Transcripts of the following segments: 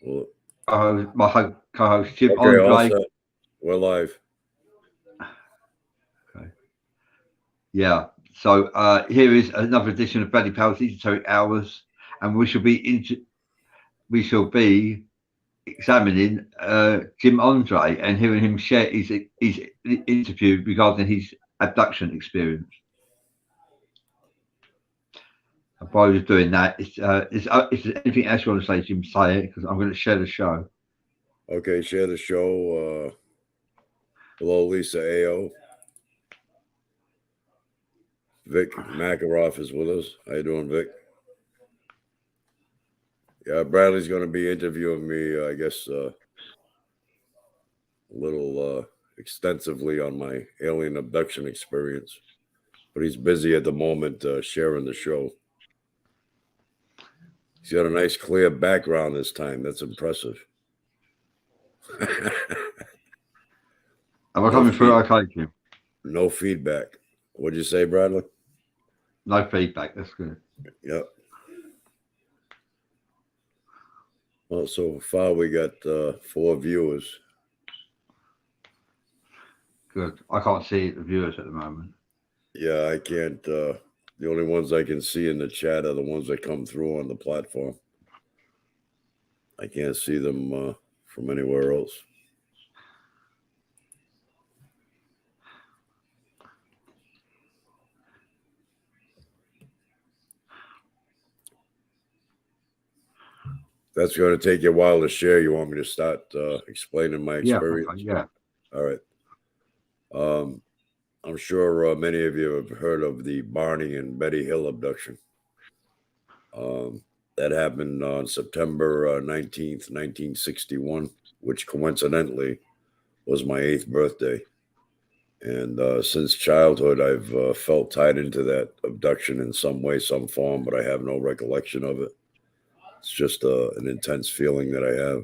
Well, My co-host Jim okay, all Andre. set. We're live. Okay. Yeah. So here is another edition of Bloody Powell's Esoteric Hours, and we shall be examining Jim Andre and hearing him share his interview regarding his abduction experience. And while he's doing that, is there anything else you want to say, Jim? Say it because I'm going to share the show. Okay, share the show. Hello, Lisa AO. Vic Makaroff is with us. How you doing, Vic? Yeah, Bradley's going to be interviewing me, I guess, a little extensively on my alien abduction experience. But he's busy at the moment sharing the show. He's got a nice clear background this time. That's impressive. Am I coming through okay, Jim? No feedback. What'd you say, Bradley? No feedback. That's good. Yep. Well, so far we got 4 viewers. Good. I can't see the viewers at the moment. Yeah, I can't. The only ones I can see in the chat are the ones that come through on the platform. I can't see them from anywhere else. That's going to take you a while to share. You want me to start explaining my experience? Yeah. Okay, yeah. All right. I'm sure many of you have heard of the Barney and Betty Hill abduction. That happened on September 19th, 1961, which coincidentally was my 8th birthday. And since childhood, I've felt tied into that abduction in some way, some form, but I have no recollection of it. It's just an intense feeling that I have.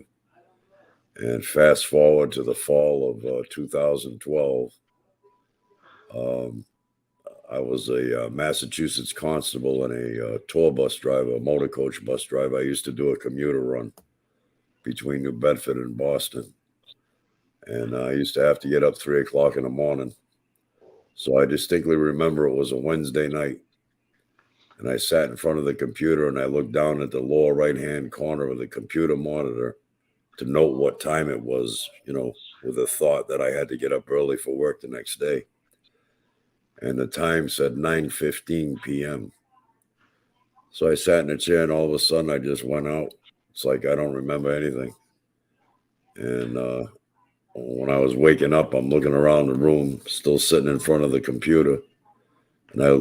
And fast forward to the fall of 2012, I was a Massachusetts constable and a tour bus driver, a motor coach bus driver. I used to do a commuter run between New Bedford and Boston. And I used to have to get up 3 o'clock in the morning. So I distinctly remember it was a Wednesday night. And I sat in front of the computer and I looked down at the lower right-hand corner of the computer monitor to note what time it was, with the thought that I had to get up early for work the next day. And the time said 9:15 p.m. So I sat in a chair and all of a sudden I just went out. It's like I don't remember anything. And when I was waking up, I'm looking around the room, still sitting in front of the computer. And I,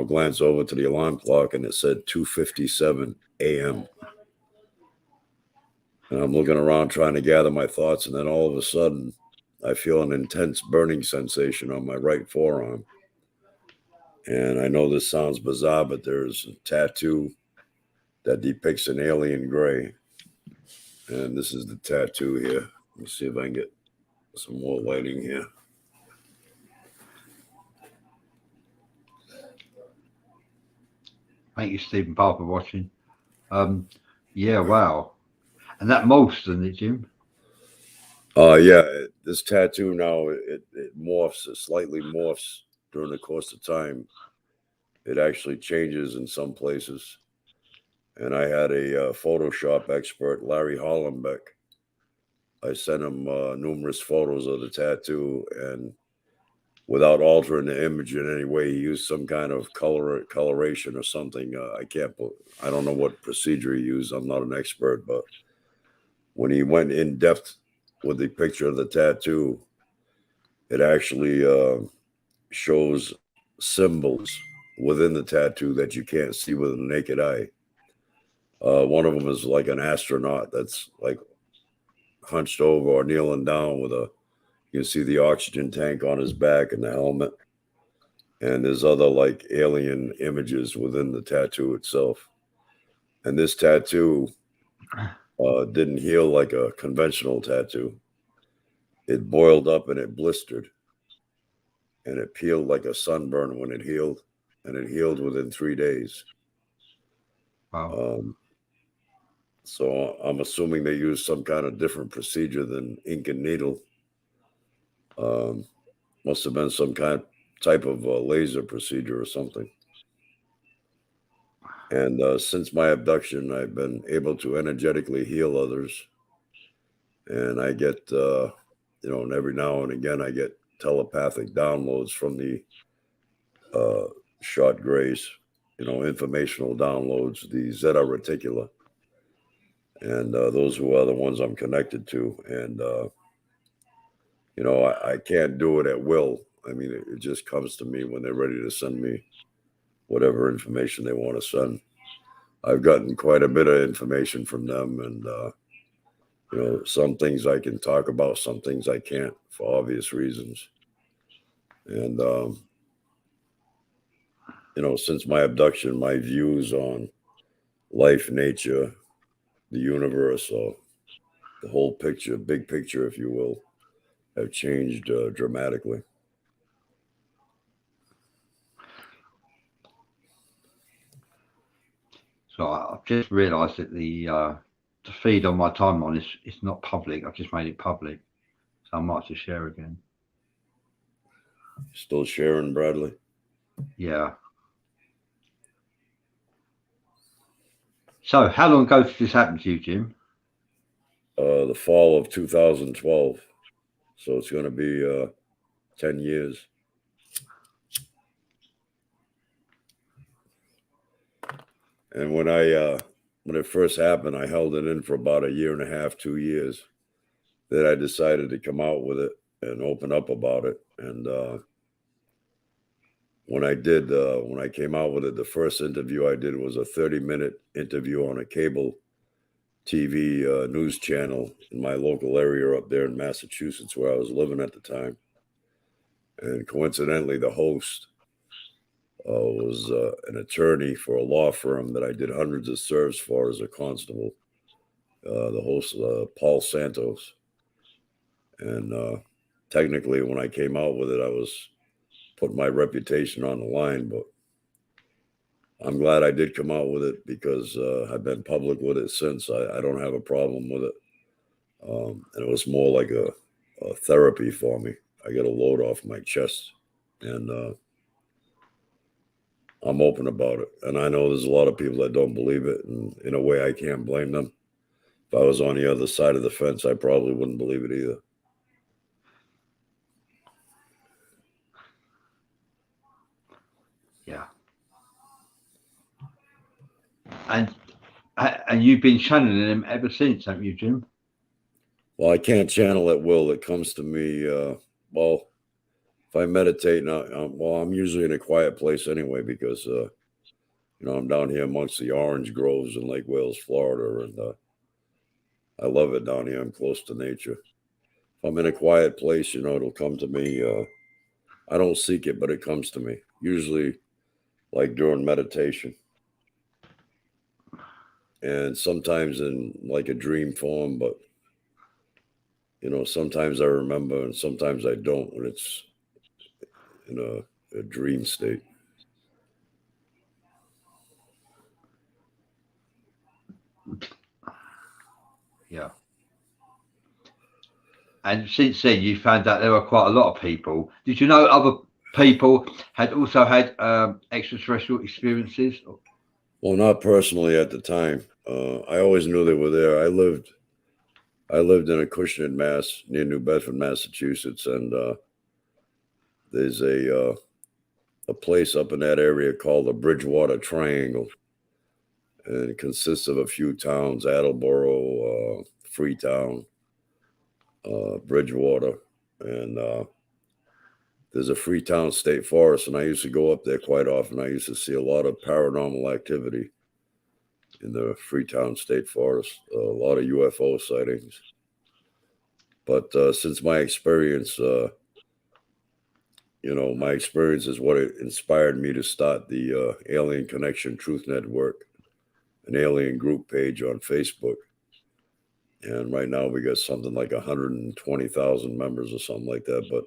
glance over to the alarm clock and it said 2:57 a.m. And I'm looking around trying to gather my thoughts. And then all of a sudden, I feel an intense burning sensation on my right forearm. And I know this sounds bizarre, but there's a tattoo that depicts an alien gray. And this is the tattoo here. Let me see if I can get some more lighting here. Thank you, Stephen Parr, for watching. Yeah, wow. And that morphs, doesn't it, Jim? Yeah, this tattoo now, it morphs, it slightly morphs during the course of time. It actually changes in some places. And I had a Photoshop expert, Larry Hollenbeck. I sent him numerous photos of the tattoo, and without altering the image in any way, he used some kind of coloration or something. I don't know what procedure he used. I'm not an expert, but when he went in depth with the picture of the tattoo, it actually shows symbols within the tattoo that you can't see with the naked eye. One of them is like an astronaut that's like hunched over or kneeling down you can see the oxygen tank on his back and the helmet. And there's other like alien images within the tattoo itself. And this tattoo didn't heal like a conventional tattoo. It boiled up and it blistered. And it peeled like a sunburn when it healed. And it healed within 3 days. Wow. So I'm assuming they use some kind of different procedure than ink and needle. Must have been some type of laser procedure or something. And since my abduction, I've been able to energetically heal others. And I get, and every now and again, I get telepathic downloads from the shot grays, informational downloads, the Zeta Reticula. And those are the ones I'm connected to. And, I can't do it at will. I mean, it just comes to me when they're ready to send me whatever information they want to send. I've gotten quite a bit of information from them, and some things I can talk about, some things I can't for obvious reasons. And since my abduction, my views on life, nature, the universe, or the whole picture, big picture, if you will, have changed dramatically. So I've just realised that the feed on my timeline is not public. I've just made it public, so I might just share again. Still sharing, Bradley? Yeah. So how long ago did this happen to you, Jim? The fall of 2012. So it's going to be 10 years. And when it first happened, I held it in for about a year and a half, 2 years. Then I decided to come out with it and open up about it. And when I came out with it, the first interview I did was a 30-minute interview on a cable TV news channel in my local area up there in Massachusetts, where I was living at the time. And coincidentally, the host was an attorney for a law firm that I did hundreds of serves for as a constable. The host, Paul Santos. And technically, when I came out with it, I was putting my reputation on the line. But I'm glad I did come out with it because I've been public with it since. I don't have a problem with it. And it was more like a therapy for me. I get a load off my chest. And I'm open about it. And I know there's a lot of people that don't believe it. And in a way, I can't blame them. If I was on the other side of the fence, I probably wouldn't believe it either. Yeah. And you've been channeling them ever since, haven't you, Jim? Well, I can't channel at will. It comes to me. Well, if I meditate, I'm usually in a quiet place anyway because I'm down here amongst the orange groves in Lake Wales, Florida, and I love it down here. I'm close to nature. If I'm in a quiet place, it'll come to me. I don't seek it, but it comes to me. Usually, like during meditation, and sometimes in like a dream form. But sometimes I remember, and sometimes I don't when it's in a dream state. Yeah. And since then, you found out there were quite a lot of people. Did you know other people had also had extraterrestrial experiences? Well, not personally at the time. I always knew they were there. I lived in Acushnet, Mass, near New Bedford, Massachusetts, and there's a place up in that area called the Bridgewater Triangle, and it consists of a few towns: Attleboro, Freetown, Bridgewater, and there's a Freetown State Forest, and I used to go up there quite often. I used to see a lot of paranormal activity in the Freetown State Forest, a lot of UFO sightings. But since my experience, my experience is what inspired me to start the Alien Connection Truth Network, an alien group page on Facebook. And right now we got something like 120,000 members or something like that. But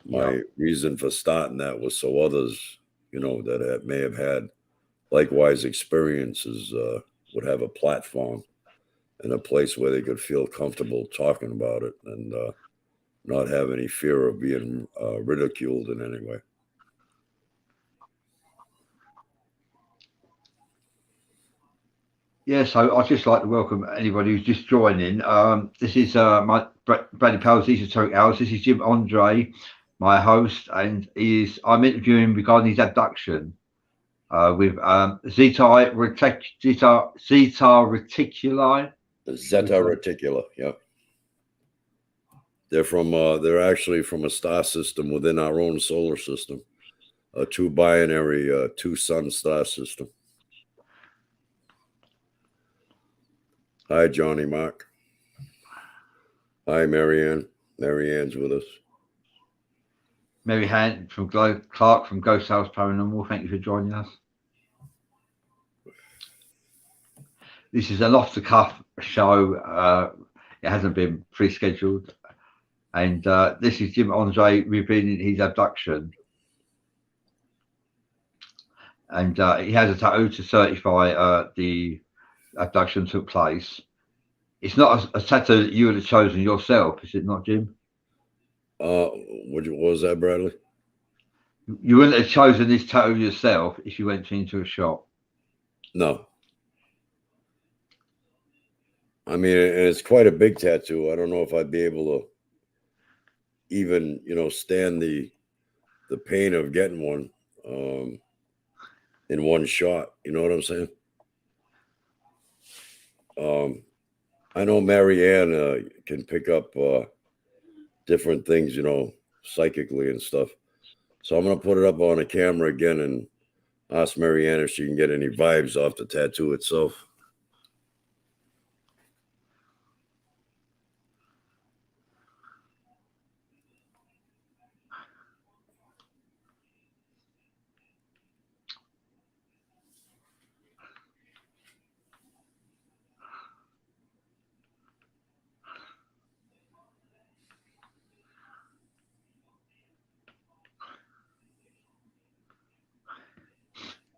my reason for starting that was so others, that may have had likewise experiences would have a platform and a place where they could feel comfortable talking about it and not have any fear of being ridiculed in any way. Yeah, so I'd just like to welcome anybody who's just joining. This is my Bradley Powell's Esoteric Hours. This is Jim Andre, my host, and I'm interviewing him regarding his abduction with Zeta Reticuli. Zeta Reticula, yeah. They're actually from a star system within our own solar system, a two binary, two sun star system. Hi, Johnny Mark. Hi, Marianne. Marianne's with us. Mary Han from Clark from Ghost House Paranormal. Thank you for joining us. This is an off-the-cuff show. It hasn't been pre-scheduled. And this is Jim Andre revealing his abduction. And he has a tattoo to certify the abduction took place. It's not a tattoo that you would have chosen yourself, is it not, Jim? What was that, Bradley? You wouldn't have chosen this tattoo yourself if you went into a shop. No. I mean, it's quite a big tattoo. I don't know if I'd be able to even, stand the pain of getting one in one shot. You know what I'm saying? I know Marianne can pick up different things, psychically and stuff. So I'm going to put it up on a camera again and ask Marianne if she can get any vibes off the tattoo itself.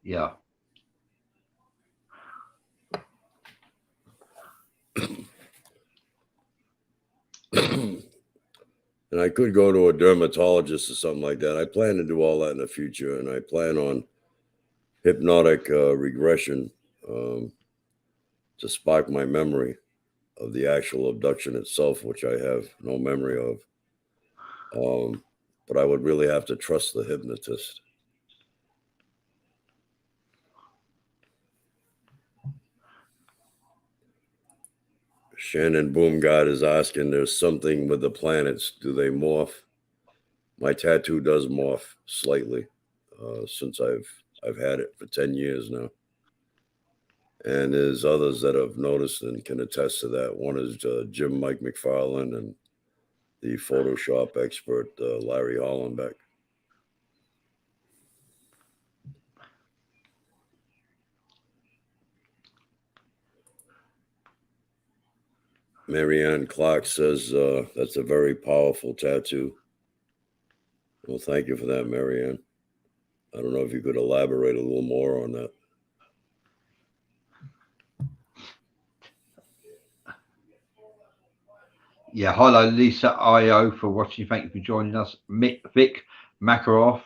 Yeah. And I could go to a dermatologist or something like that. I plan to do all that in the future, and I plan on hypnotic regression to spark my memory of the actual abduction itself, which I have no memory of. But I would really have to trust the hypnotist. Shannon Boomgod is asking, there's something with the planets. Do they morph? My tattoo does morph slightly since I've had it for 10 years now. And there's others that have noticed and can attest to that. One is Jim Mike McFarland and the Photoshop expert, Larry Hollenbeck. Marianne Clark says that's a very powerful tattoo. Well, thank you for that, Marianne. I don't know if you could elaborate a little more on that. Yeah, hello, Lisa IO for watching. Thank you for joining us. Vic Makarov.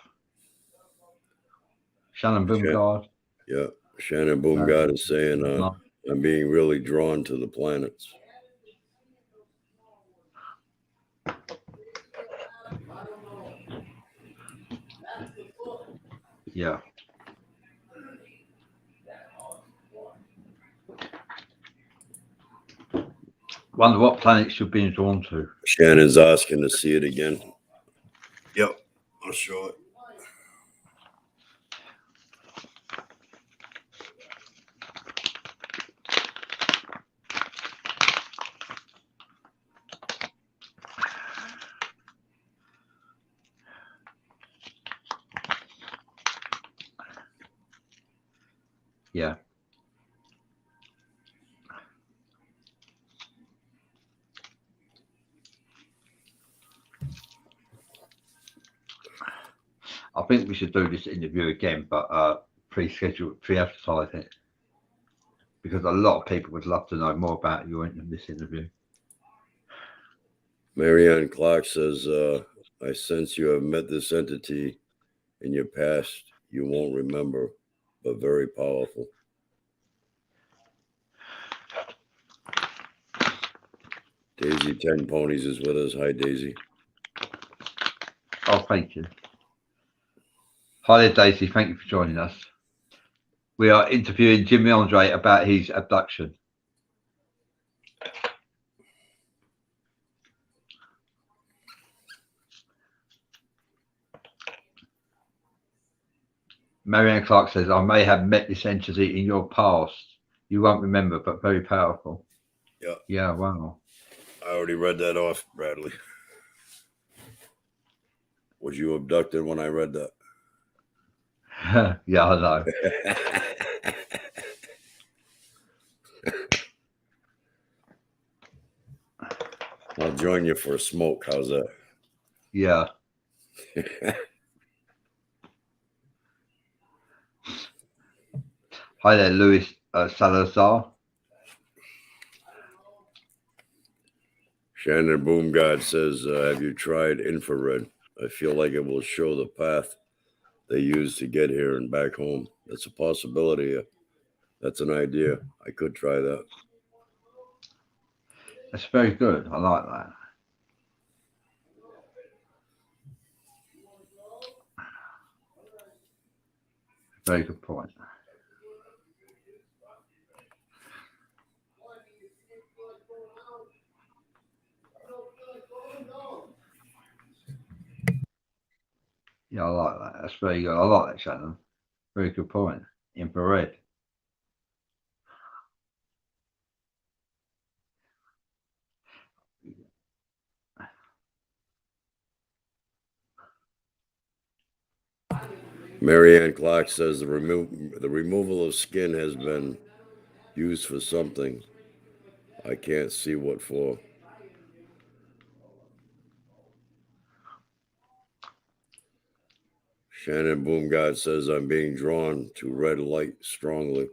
Shannon Boomgard. Yeah, Shannon Boomgard is saying I'm being really drawn to the planets. Yeah. Wonder what planets you're being drawn to. Shannon's asking to see it again. Yep, I'll show it. Yeah. I think we should do this interview again, but pre-schedule, pre-advertise it. because a lot of people would love to know more about you in this interview. Marianne Clark says, I sense you have met this entity in your past. You won't remember, but very powerful. Daisy 10 Ponies is with us. Hi, Daisy. Oh, thank you. Hi there, Daisy. Thank you for joining us. We are interviewing Jimmy Andre about his abduction. Marianne Clark says, I may have met this entity in your past. You won't remember, but very powerful. Yeah. Yeah, wow. I already read that off, Bradley. Was you abducted when I read that? Yeah, I know. I'll join you for a smoke. How's that? Yeah. Hi there, Louis Salazar. Shannon Boomgod says, have you tried infrared? I feel like it will show the path they use to get here and back home. That's a possibility. That's an idea. I could try that. That's very good. I like that. Very good point. Yeah, I like that. That's very good. I like that, Shannon. Very good point. Infrared. Marianne Clark says the removal of skin has been used for something. I can't see what for. Shannon Boomgod says I'm being drawn to red light strongly.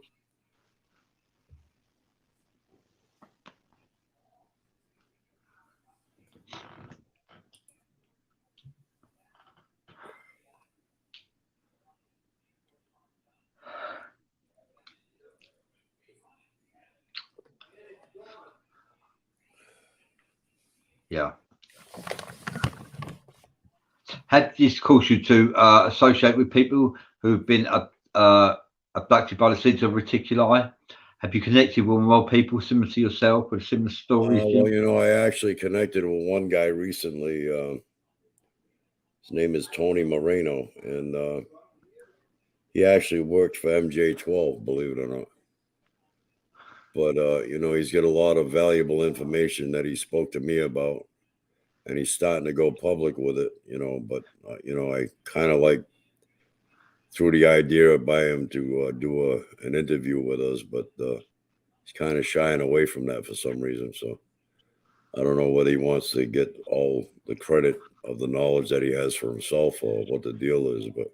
Yeah. Had this caused you to associate with people who've been abducted by the seeds of reticuli? Have you connected with more people similar to yourself with similar stories? Well, you know, I actually connected with one guy recently. His name is Tony Moreno, and he actually worked for MJ12, believe it or not. But, you know, he's got a lot of valuable information that he spoke to me about, and he's starting to go public with it, you know. But, you know, I kind of like threw the idea by him to do an interview with us, but he's kind of shying away from that for some reason. So I don't know whether he wants to get all the credit of the knowledge that he has for himself or what the deal is, but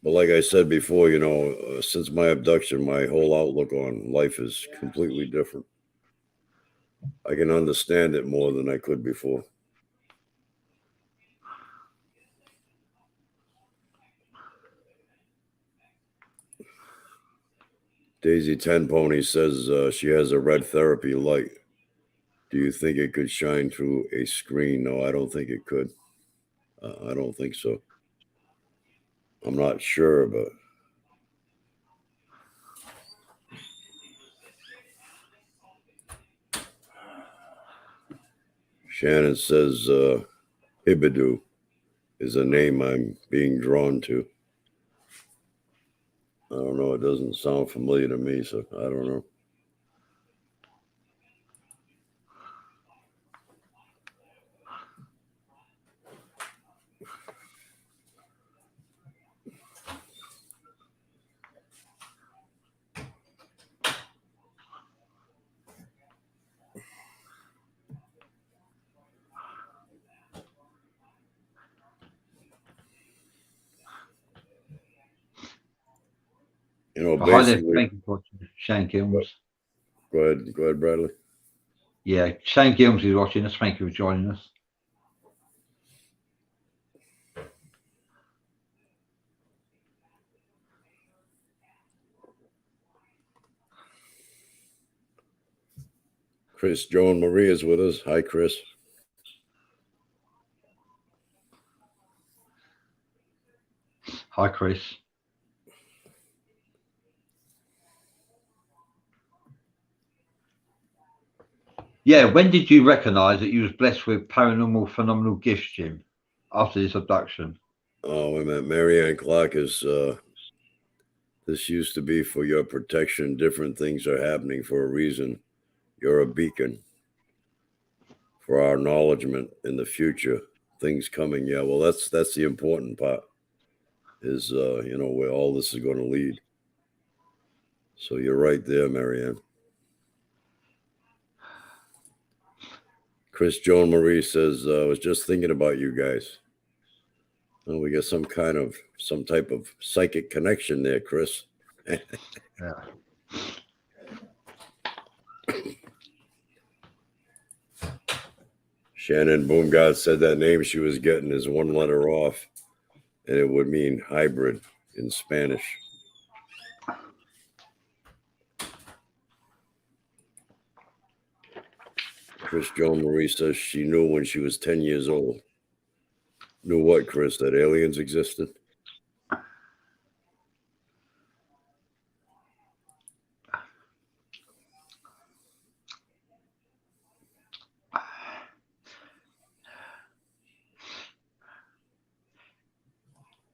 like I said before, you know, since my abduction, my whole outlook on life is completely different. I can understand it more than I could before. Daisy 10 Pony says she has a red therapy light. Do you think it could shine through a screen? No, I don't think it could. I don't think so. I'm not sure, but Shannon says Hibidoo is a name I'm being drawn to. I don't know. It doesn't sound familiar to me, so I don't know. You know, Hi there, basically. thank you for watching. Shane Gilms. Go ahead, Bradley. Yeah, Shane Gilms is watching us. Thank you for joining us. Chris, Joan Marie is with us. Hi, Chris. Hi, Chris. Yeah, when did you recognise that you was blessed with paranormal phenomenal gifts, Jim, after this abduction? Oh, wait a minute. Marianne Clark is, this used to be for your protection. Different things are happening for a reason. You're a beacon for our acknowledgement in the future. Things coming. Yeah, well, that's the important part is, you know, where all this is going to lead. So you're right there, Marianne. Chris Joan Marie says, I was just thinking about you guys. Well, we got some type of psychic connection there, Chris. Yeah. Shannon Boomgod said that name she was getting is one letter off, and it would mean hybrid in Spanish. Chris Joan Marie says she knew when she was 10 years old. Knew what, Chris? That aliens existed?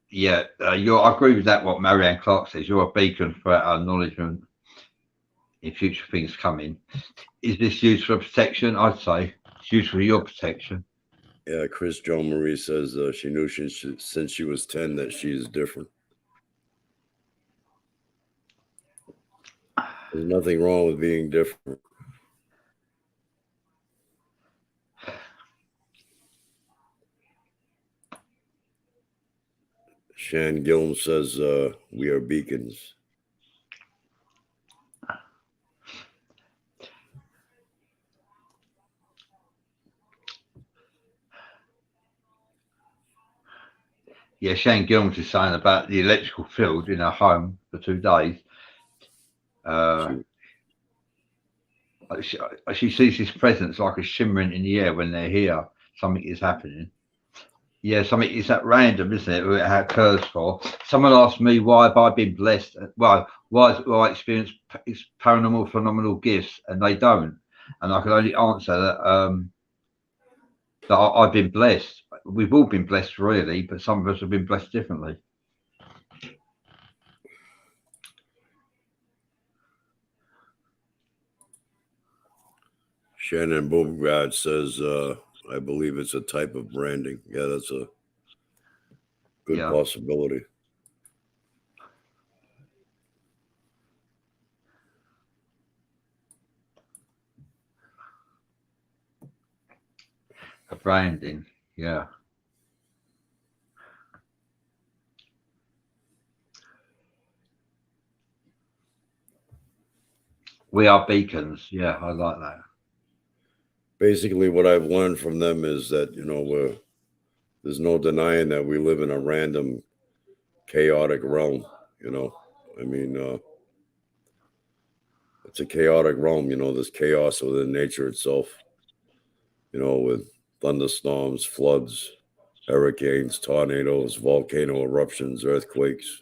Yeah, I agree with that. What Marianne Clark says, you're a beacon for our acknowledgement in future things coming. Is this used for protection? I'd say it's used for your protection. Yeah, Chris Joan Marie says she knew since she was 10 that she is different. There's nothing wrong with being different. Shan Gilm says we are beacons. Yeah, Shane Gilms is saying about the electrical field in our home for 2 days. She sees this presence like a shimmering in the air when they're here. Something is happening. Yeah, something is at random, isn't it? It occurs for. Someone asked me why have I been blessed? Well, why do I experience paranormal phenomenal gifts and they don't? And I can only answer that I've been blessed. We've all been blessed, really, but some of us have been blessed differently. Shannon Boomgod says, I believe it's a type of branding. Yeah, that's a good possibility. A branding, yeah. We are beacons. Yeah, I like that. Basically, what I've learned from them is that, you know, there's no denying that we live in a random, chaotic realm, you know. I mean, it's a chaotic realm, you know, there's chaos within nature itself, you know, with thunderstorms, floods, hurricanes, tornadoes, volcano eruptions, earthquakes,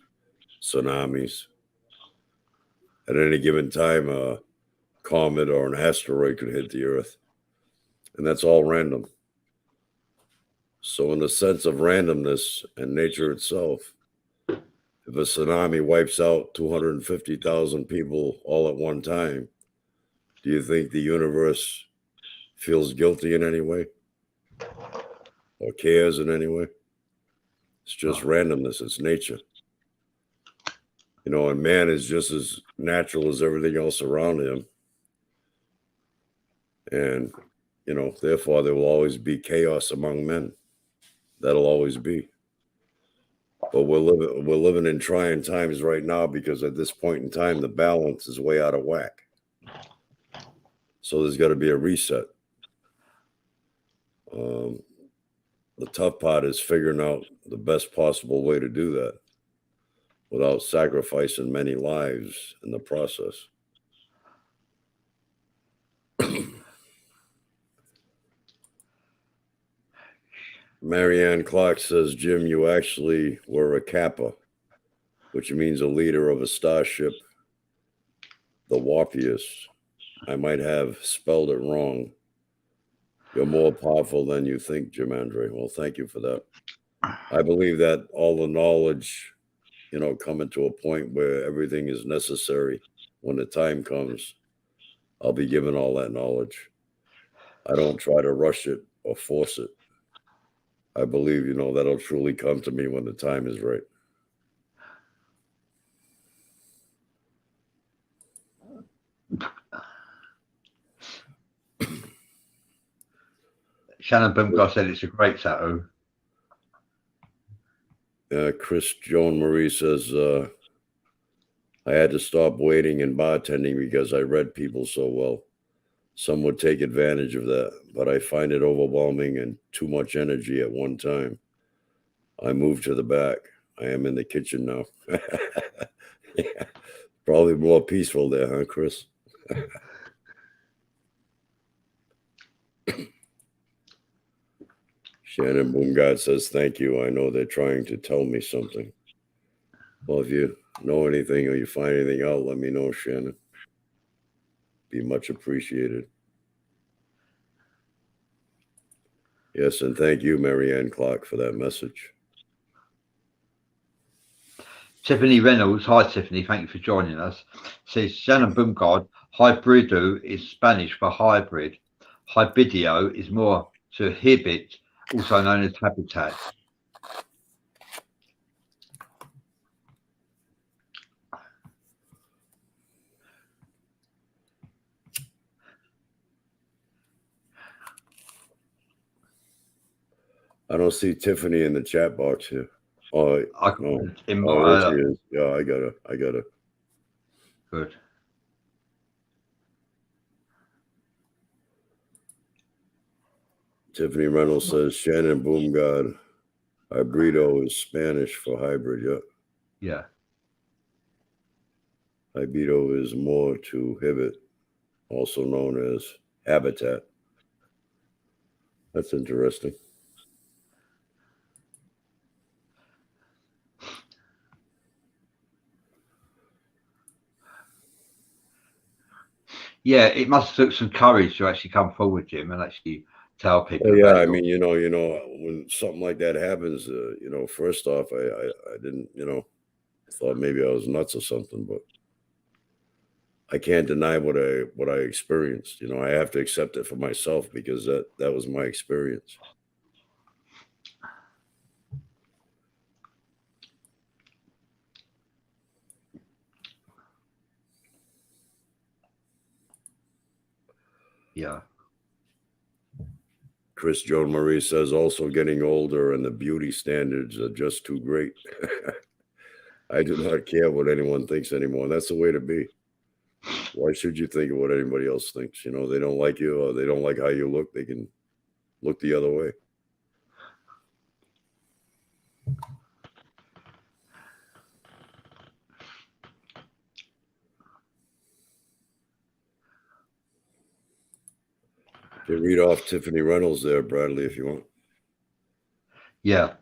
tsunamis. At any given time, a comet or an asteroid could hit the Earth, and that's all random. So, in the sense of randomness and nature itself, if a tsunami wipes out 250,000 people all at one time, do you think the universe feels guilty in any way or cares in any way? It's just randomness, it's nature. You know, and man is just as natural as everything else around him. And, you know, therefore, there will always be chaos among men. That'll always be. But we're living in trying times right now because at this point in time, the balance is way out of whack. So there's got to be a reset. The tough part is figuring out the best possible way to do that without sacrificing many lives in the process. Marianne Clark says, Jim, you actually were a Kappa, which means a leader of a starship, the Warpius. I might have spelled it wrong. You're more powerful than you think, Jim Andre. Well, thank you for that. I believe that all the knowledge, coming to a point where everything is necessary when the time comes, I'll be given all that knowledge. I don't try to rush it or force it. I believe, that'll truly come to me when the time is right. Shannon Bumgar said it's a great tattoo. Chris Joan Marie says, I had to stop waiting and bartending because I read people so well. Some would take advantage of that, but I find it overwhelming and too much energy at one time. I moved to the back. I am in the kitchen now. Yeah, probably more peaceful there, huh, Chris? Shannon Boomgard says, thank you. I know they're trying to tell me something. Well, if you know anything or you find anything out, let me know, Shannon. Be much appreciated. Yes, and thank you, Marianne Clark, for that message. Tiffany Reynolds, hi Tiffany, thank you for joining us. Says Shannon Bumgard, hybrido is Spanish for hybrid. Hybridio is more to hibit, also known as habitat. I don't see Tiffany in the chat box here. Oh, no. There she is. Yeah, I got her. Good. Tiffany Reynolds says Shannon Boomgard, hybrido is Spanish for hybrid. Yeah. Yeah. Hybrido is more to hibit, also known as habitat. That's interesting. Yeah, it must have took some courage to actually come forward, Jim, and actually tell people. Oh, yeah, I mean, when something like that happens, first off, I didn't, thought maybe I was nuts or something, but I can't deny what I experienced. I have to accept it for myself because that was my experience. Yeah. Chris Joan Marie says also getting older and the beauty standards are just too great. I do not care what anyone thinks anymore. That's the way to be. Why should you think of what anybody else thinks? They don't like you or they don't like how you look. They can look the other way. You can read off Tiffany Reynolds there, Bradley, if you want. Yeah.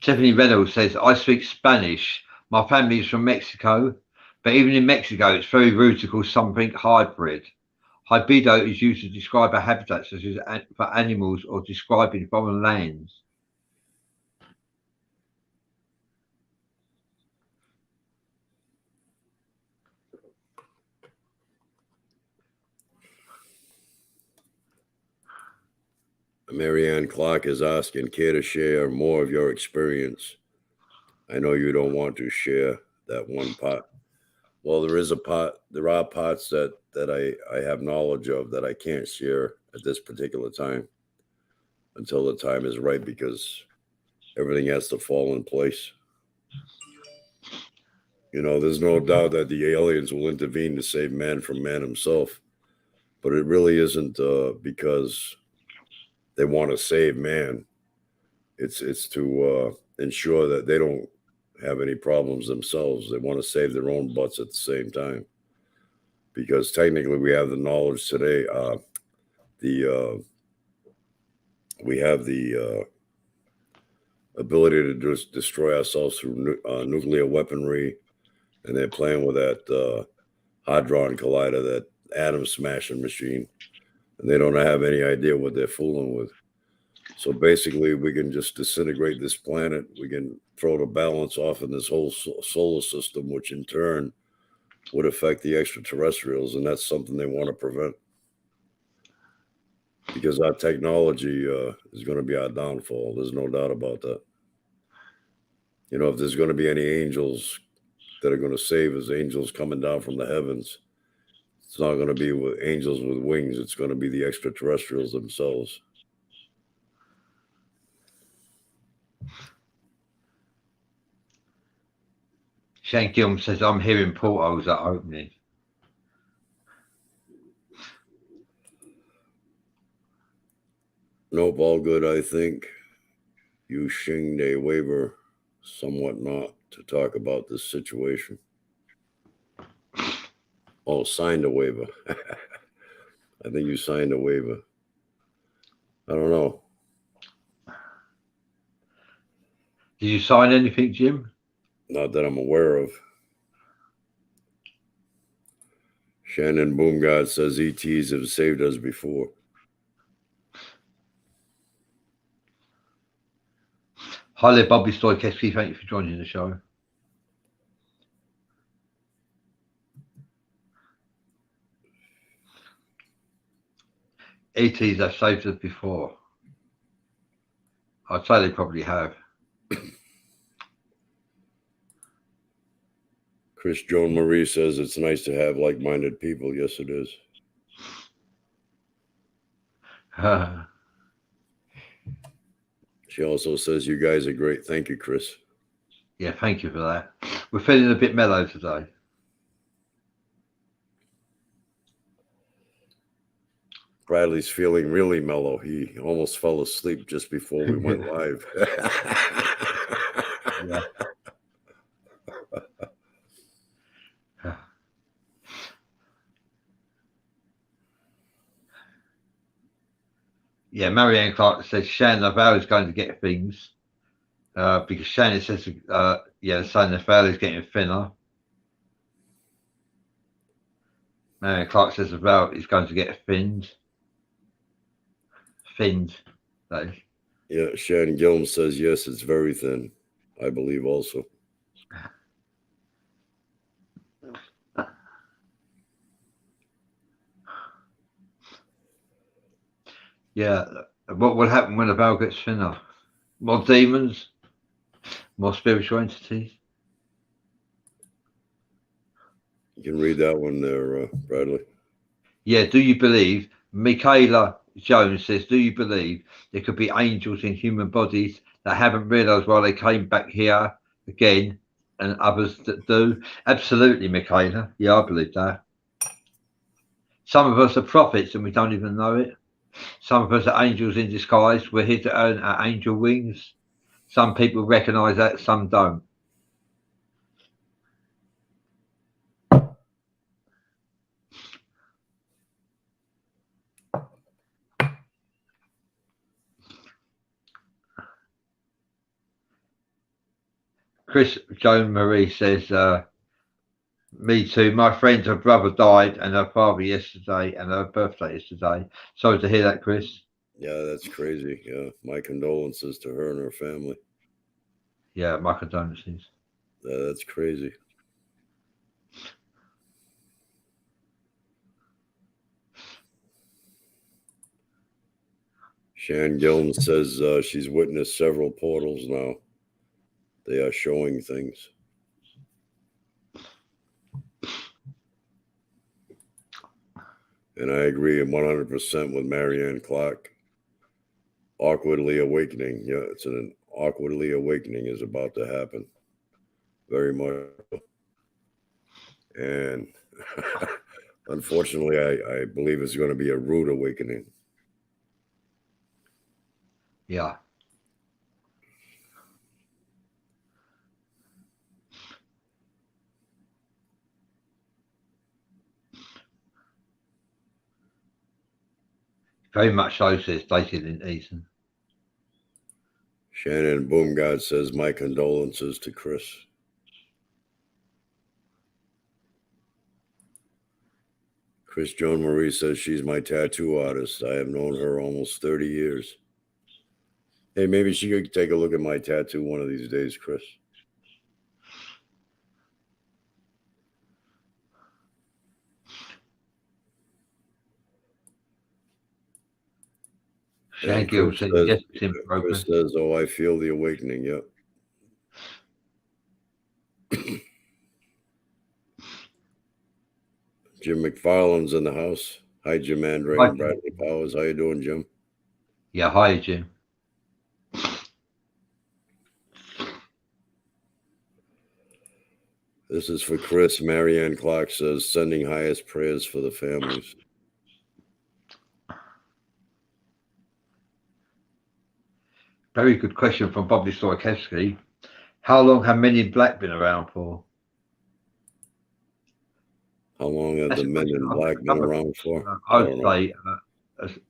Tiffany Reynolds says, I speak Spanish. My family is from Mexico, but even in Mexico, it's very rude to call something hybrid. Hybrido is used to describe a habitat such as for animals or describing foreign lands. Marianne Clark is asking, care to share more of your experience? I know you don't want to share that one part. Well, there are parts that I have knowledge of that I can't share at this particular time until the time is right because everything has to fall in place. there's no doubt that the aliens will intervene to save man from man himself, but it really isn't because they want to save man. It's to ensure that they don't have any problems themselves. They want to save their own butts at the same time, because technically we have the knowledge today. The we have the ability to just destroy ourselves through nuclear weaponry, and they're playing with that hadron collider, that atom smashing machine, and they don't have any idea what they're fooling with. So basically, we can just disintegrate this planet. We can throw the balance off in this whole solar system, which in turn would affect the extraterrestrials, and that's something they want to prevent. Because our technology is going to be our downfall. There's no doubt about that. If there's going to be any angels that are going to save us, angels coming down from the heavens, it's not going to be with angels with wings. It's going to be the extraterrestrials themselves. Shane Gilm says, I'm hearing portals are opening. Nope, all good, I think. You shinged a waiver, somewhat not, to talk about this situation. Oh, signed a waiver. I think you signed a waiver. I don't know. Did you sign anything, Jim? Not that I'm aware of. Shannon Boomgod says ETs have saved us before. Hi there, Bobby Stoikowski. Thank you for joining the show. ETs have saved us before. I'd say they probably have. Chris Joan Marie says it's nice to have like-minded people. Yes, it is. She also says you guys are great. Thank you, Chris. Yeah, thank you for that. We're feeling a bit mellow today. Bradley's feeling really mellow. He almost fell asleep just before we went live. Yeah. Yeah, Marianne Clark says Shannon Navarro is going to get things because Shannon says, saying Navarro is getting thinner. Marianne Clark says Navarro is going to get thinned. That is. Yeah, Shannon Gilm says yes, it's very thin. I believe also. Yeah, what will happen when a veil gets thinner? More demons? More spiritual entities? You can read that one there, Bradley. Yeah, do you believe, Michaela Jones says, do you believe there could be angels in human bodies that haven't realised why they came back here again, and others that do? Absolutely, Michaela. Yeah, I believe that. Some of us are prophets and we don't even know it. Some of us are angels in disguise. We're here to earn our angel wings. Some people recognise that, some don't. Chris Joan Marie says, me too. My friend, her brother died and her father yesterday and her birthday is today. Sorry to hear that, Chris. Yeah, that's crazy. Yeah, my condolences to her and her family. Yeah, my condolences. That's crazy. Shan Gilm says she's witnessed several portals now. They are showing things. And I agree 100% with Marianne Clark. Awkwardly awakening. Yeah, it's an awkwardly awakening is about to happen. Very much. And unfortunately, I believe it's going to be a rude awakening. Yeah. Very much so, says Stacey Lynn Eason. Shannon Boomgod says, my condolences to Chris. Chris Joan Marie says, she's my tattoo artist. I have known her almost 30 years. Hey, maybe she could take a look at my tattoo one of these days, Chris. Shan Gill says, yes, it's in progress. Chris says, oh, I feel the awakening. Yep. Jim McFarland's in the house. Hi, Jim Andre and Bradley Powers. How you doing, Jim? Yeah, hi, Jim. This is for Chris. Marianne Clark says, sending highest prayers for the families. Very good question from Bobby Storkowski. How long have Men in Black been around for? How long have the Men in Black been around for? I would say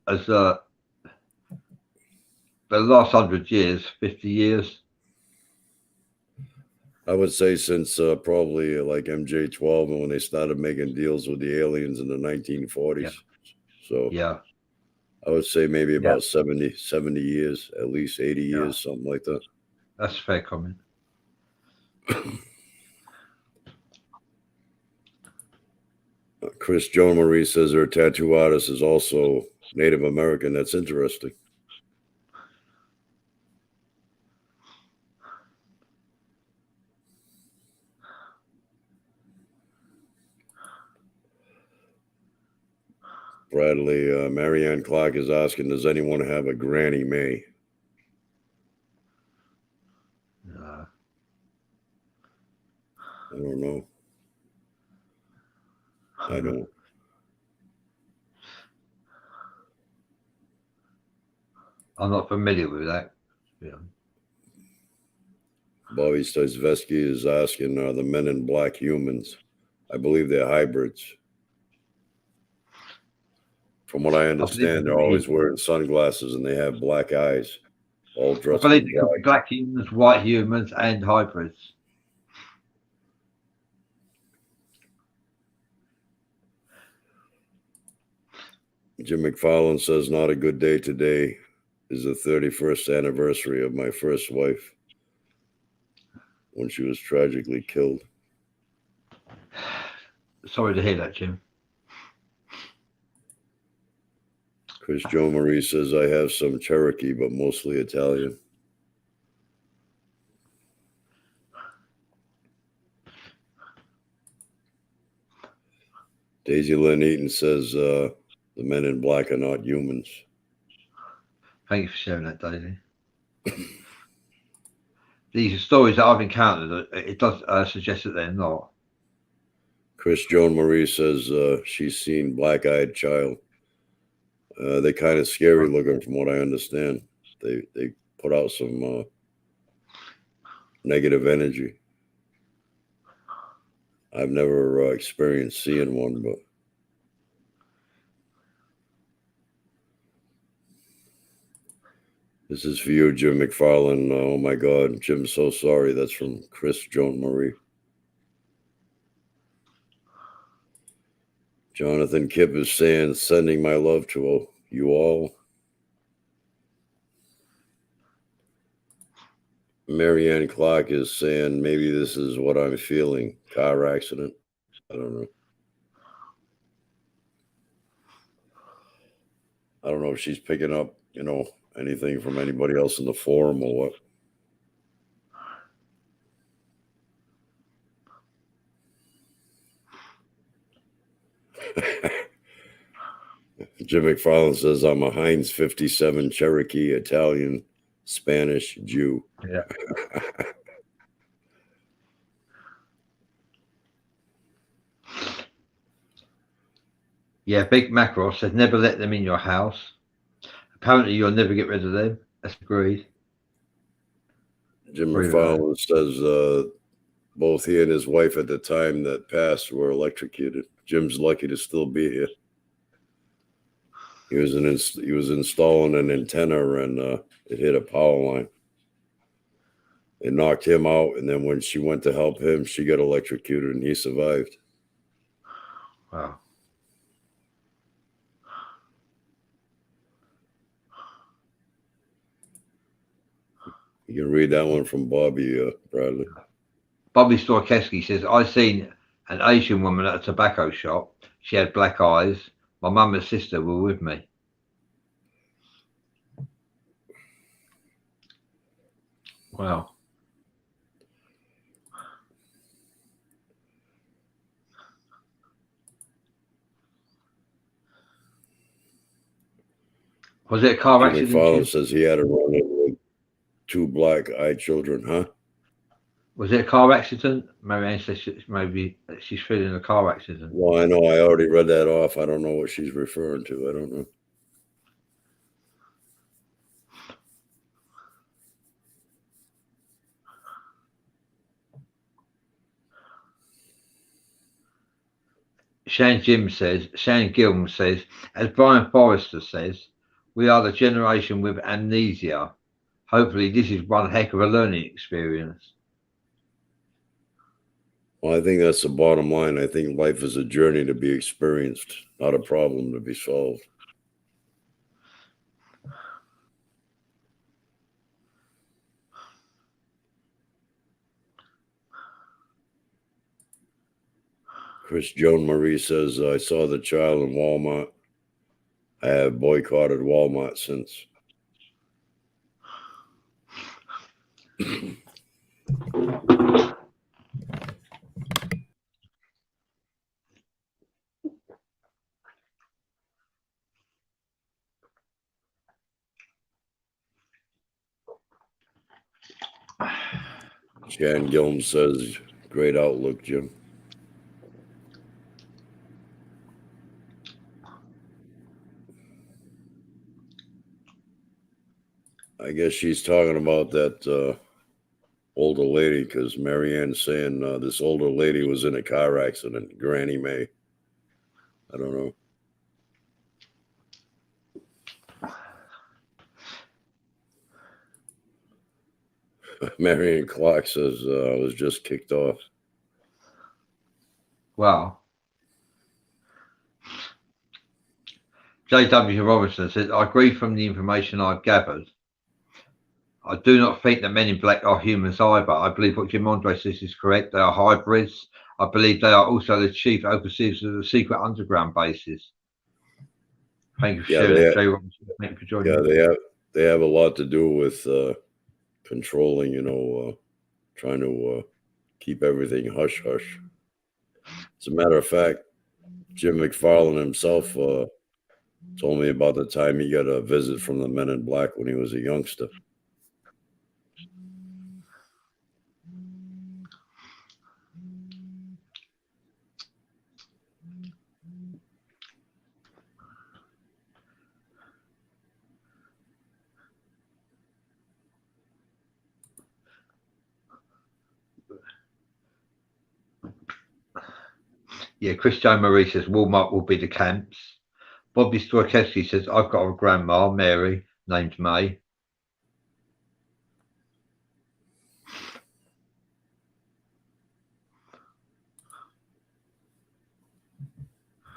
as the last 100 years, 50 years. I would say since probably like MJ-12 and when they started making deals with the aliens in the 1940s. Yeah. So yeah, I would say maybe about 70 years, at least 80 years, something like that. That's a fair comment. Chris Joan Marie says her tattoo artist is also Native American. That's interesting. Bradley, Marianne Clark is asking, does anyone have a Granny May? I don't know. I don't. I'm not familiar with that. Yeah. Bobby Stojveski is asking, are the Men in Black humans? I believe they're hybrids. From what I understand, they're always wearing sunglasses and they have black eyes, all dressed in black. Black humans, white humans, and hybrids. Jim McFarland says, not a good day today. Is the 31st anniversary of my first wife when she was tragically killed. Sorry to hear that, Jim. Chris Joe Marie says, I have some Cherokee, but mostly Italian. Daisy Lynn Eaton says, the Men in Black are not humans. Thank you for sharing that, Daisy. These stories that I've encountered, it does suggest that they're not. Chris Joan Marie says she's seen black-eyed child. They're kind of scary looking from what I understand. They put out some negative energy. I've never experienced seeing one, but this is for you, Jim McFarland. Oh my God, Jim's so sorry. That's from Chris Joan Marie. Jonathan Kipp is saying, sending my love to you all. Marianne Clark is saying, maybe this is what I'm feeling. Car accident. I don't know. I don't know if she's picking up, anything from anybody else in the forum or what. Jim McFarland says, I'm a Heinz 57 Cherokee, Italian, Spanish, Jew. Yeah. Yeah, Big Mackerel says never let them in your house. Apparently, you'll never get rid of them. That's agreed. Jim Agree with that. McFarland says both he and his wife at the time that passed were electrocuted. Jim's lucky to still be here. He was installing an antenna and it hit a power line. It knocked him out, and then when she went to help him, she got electrocuted, and he survived. Wow. You can read that one from Bobby Bradley. Bobby Storkeski says, I seen an Asian woman at a tobacco shop. She had black eyes. My mum and sister were with me. Wow. Was it a car Jim accident? McFarland says he had a run-in with 2 black-eyed children, huh? Was it a car accident? Marianne says maybe she's feeling a car accident. Well, I know I already read that off. I don't know what she's referring to. I don't know. Shan Gilm says, as Brian Forrester says, we are the generation with amnesia. Hopefully this is one heck of a learning experience. Well, I think that's the bottom line. I think life is a journey to be experienced, not a problem to be solved. Chris Joan Marie says, I saw the child in Walmart. I have boycotted Walmart since. Shan Gilm says, great outlook, Jim. I guess she's talking about that older lady, because Marianne's saying this older lady was in a car accident, Granny May. I don't know. Marianne Clark says I was just kicked off. Wow. J.W. Robinson says, I agree from the information I've gathered. I do not think that men in black are humans either. I believe what Jim Andre says is correct. They are hybrids. I believe they are also the chief overseers of the secret underground bases. Thank you for sharing that, Jay Robinson. Thank you for joining me. Yeah, they have a lot to do with controlling, trying to keep everything hush-hush. As a matter of fact, Jim McFarland himself told me about the time he got a visit from the Men in Black when he was a youngster. Yeah, Christian Marie says Walmart will be the camps. Bobby Storkeski says, I've got a grandma, Mary, named May.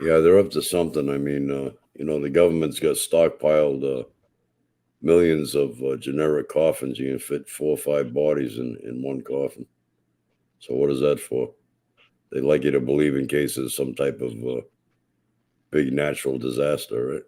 Yeah, they're up to something. I mean, the government's got stockpiled millions of generic coffins. You can fit 4 or 5 bodies in one coffin. So what is that for? They like you to believe in case of some type of big natural disaster, right?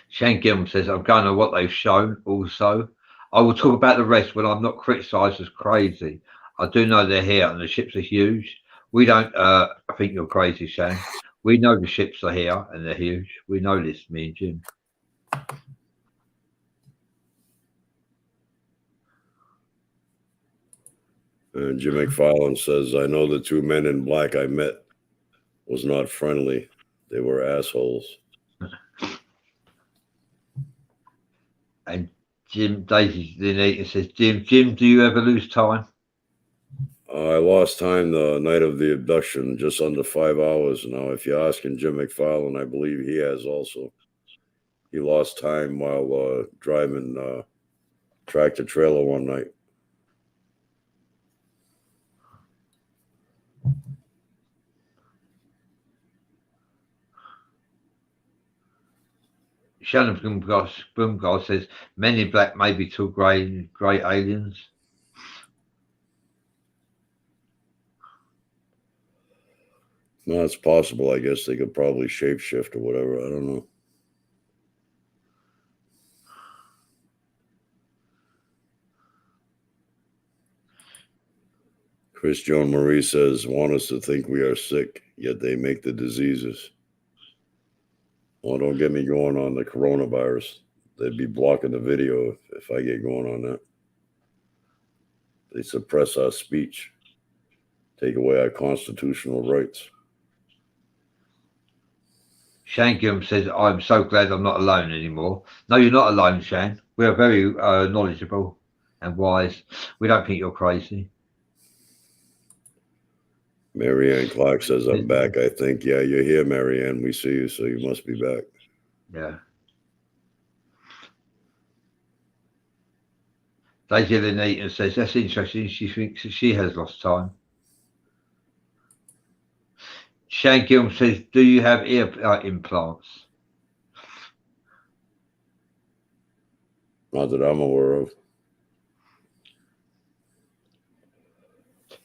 Shane Gilman says, I'm going to what they've shown also. I will talk about the rest when I'm not criticised as crazy. I do know they're here and the ships are huge. We don't think you're crazy, Shane. We know the ships are here and they're huge. We know this, me and Jim. And Jim McFarlane says, I know the two men in black I met was not friendly. They were assholes. And Jim Daisy then says, Jim, do you ever lose time? I lost time the night of the abduction, just under 5 hours. Now, if you're asking Jim McFarlane, I believe he has also. He lost time while driving tractor trailer one night. Shannon Boomgard says, Men in Black may be two grey aliens. No, it's possible. I guess they could probably shapeshift or whatever. I don't know. Chris Joan Marie says, want us to think we are sick, yet they make the diseases. Well, don't get me going on the coronavirus. They'd be blocking the video if I get going on that. They suppress our speech, take away our constitutional rights. Shane Gilm says, I'm so glad I'm not alone anymore. No, you're not alone, Shane. We are very knowledgeable and wise. We don't think you're crazy. Marianne Clark says, I'm back, I think. Yeah, you're here, Marianne. We see you, so you must be back. Yeah. Daisy Lynn Eaton says, that's interesting. She thinks that she has lost time. Shane Gilm says, do you have ear implants? Not that I'm aware of.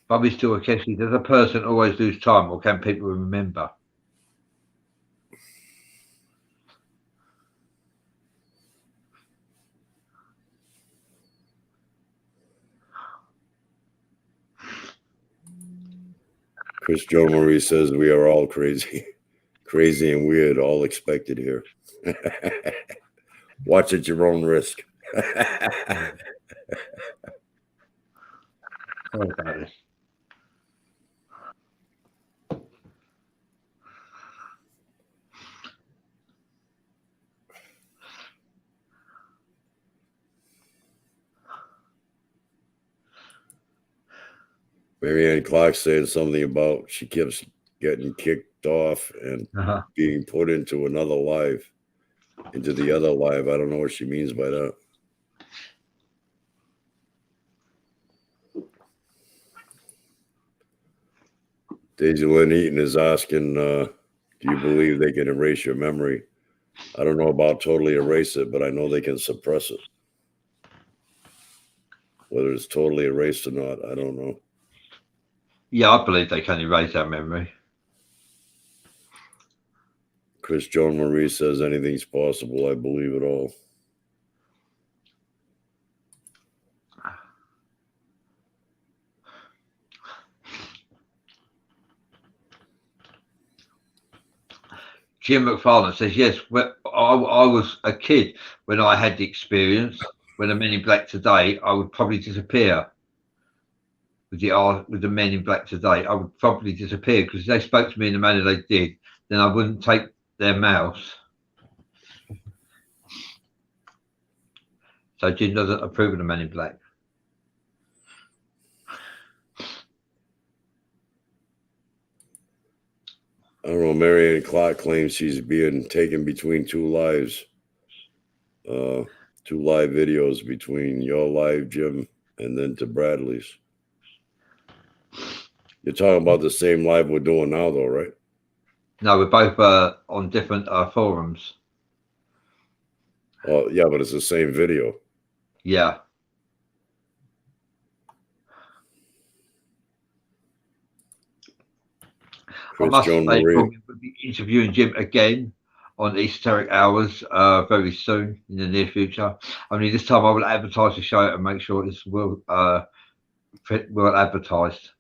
Bobby Stewart Kesley, does a person always lose time or can people remember? Chris Joe Marie says, we are all crazy. Crazy and weird, all expected here. Watch at your own risk. Sorry about this. Marianne Clark saying something about she keeps getting kicked off and being put into another live, into the other live. I don't know what she means by that. Daisy Lynn Eaton is asking, do you believe they can erase your memory? I don't know about totally erase it, but I know they can suppress it. Whether it's totally erased or not, I don't know. Yeah, I believe they can erase our memory. Chris Joan Marie says anything's possible. I believe it all. Jim McFarlane says, yes, I was a kid when I had the experience. When the Men in Black today, I would probably disappear. With the Men in Black today, I would probably disappear because if they spoke to me in the manner they did, then I wouldn't take their mouse. So Jim doesn't approve of the Men in Black. I don't know. Marianne Clark claims she's being taken between two lives. Two live videos between your live, Jim, and then to Bradley's. You're talking about the same live we're doing now, though, right? No, we're both on different forums. Oh, yeah, but it's the same video. Yeah. Chris I must Joan say, Marie. we'll be interviewing Jim again on Esoteric Hours very soon in the near future. I mean, this time I will advertise the show and make sure it's well advertised.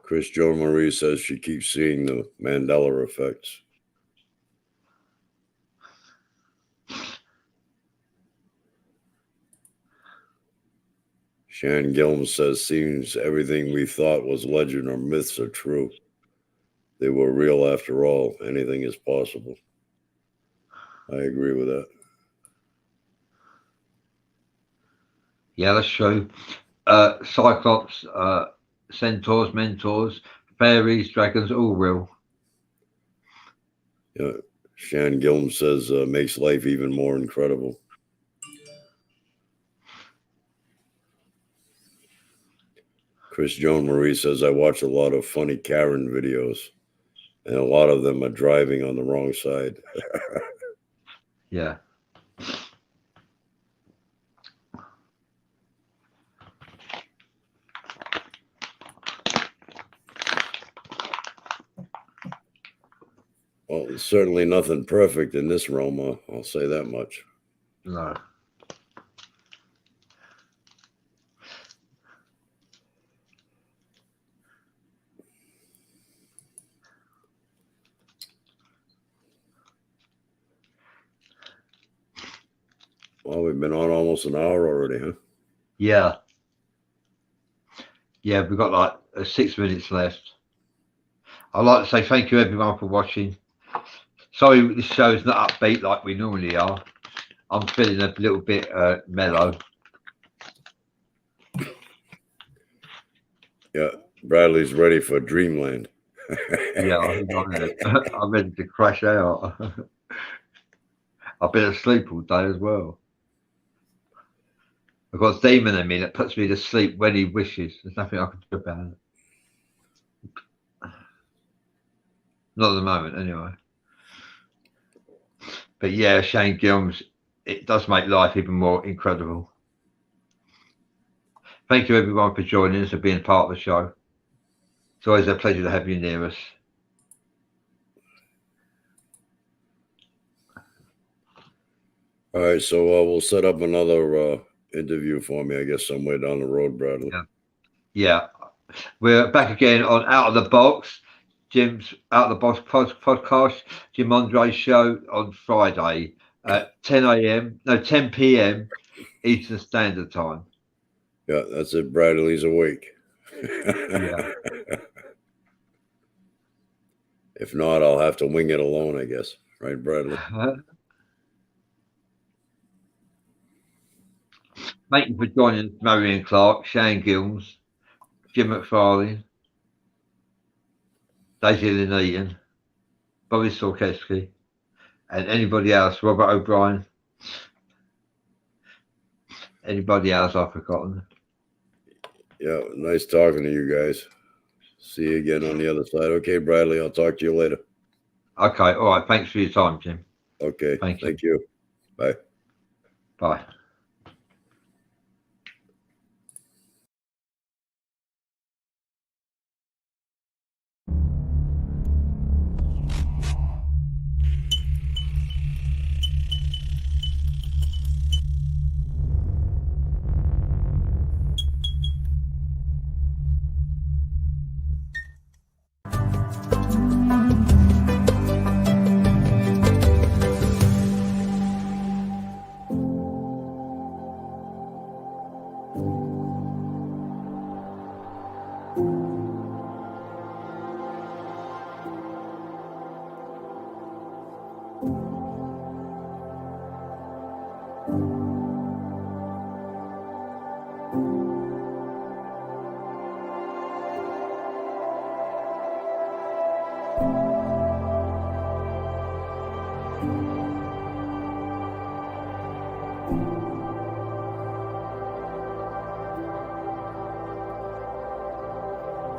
Chris Joan Marie says she keeps seeing the Mandela effects. Shan Gilm says, seems everything we thought was legend or myths are true. They were real after all. Anything is possible. I agree with that. Yeah, that's true. Cyclops, centaurs, mentors, fairies, dragons, all real. Yeah. Shan Gilm says, makes life even more incredible. Chris Joan Marie says, I watch a lot of funny Karen videos, and a lot of them are driving on the wrong side. Yeah. Well, there's certainly nothing perfect in this realm, I'll say that much. No. Well, we've been on almost an hour already, huh? Yeah. Yeah, we've got like 6 minutes left. I'd like to say thank you everyone for watching. Sorry this show is not upbeat like we normally are. I'm feeling a little bit mellow. Yeah, Bradley's ready for Dreamland. Yeah, I think I'm ready to crash out. I've been asleep all day as well. I've got a demon in me that puts me to sleep when he wishes. There's nothing I can do about it. Not at the moment, anyway. But yeah, Shane Gilms, it does make life even more incredible. Thank you everyone for joining us and being part of the show. It's always a pleasure to have you near us. All right, so we'll set up another interview for me, I guess, somewhere down the road, Bradley. Yeah. We're back again on Out of the Box, Jim's Out of the Box podcast, Jim Andre's show on Friday at 10 p.m. Eastern Standard Time. Yeah, that's it. Bradley's awake. Yeah. If not, I'll have to wing it alone, I guess. Right, Bradley? Thank you for joining Marion Clark, Shane Gilms, Jim McFarlane, Daisy Lynn Eaton, Bobby Sorkeski, and anybody else, Robert O'Brien, anybody else I've forgotten. Yeah, nice talking to you guys. See you again on the other side. Okay, Bradley, I'll talk to you later. Okay, all right. Thanks for your time, Jim. Okay, Thank you. Bye. Bye.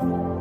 you.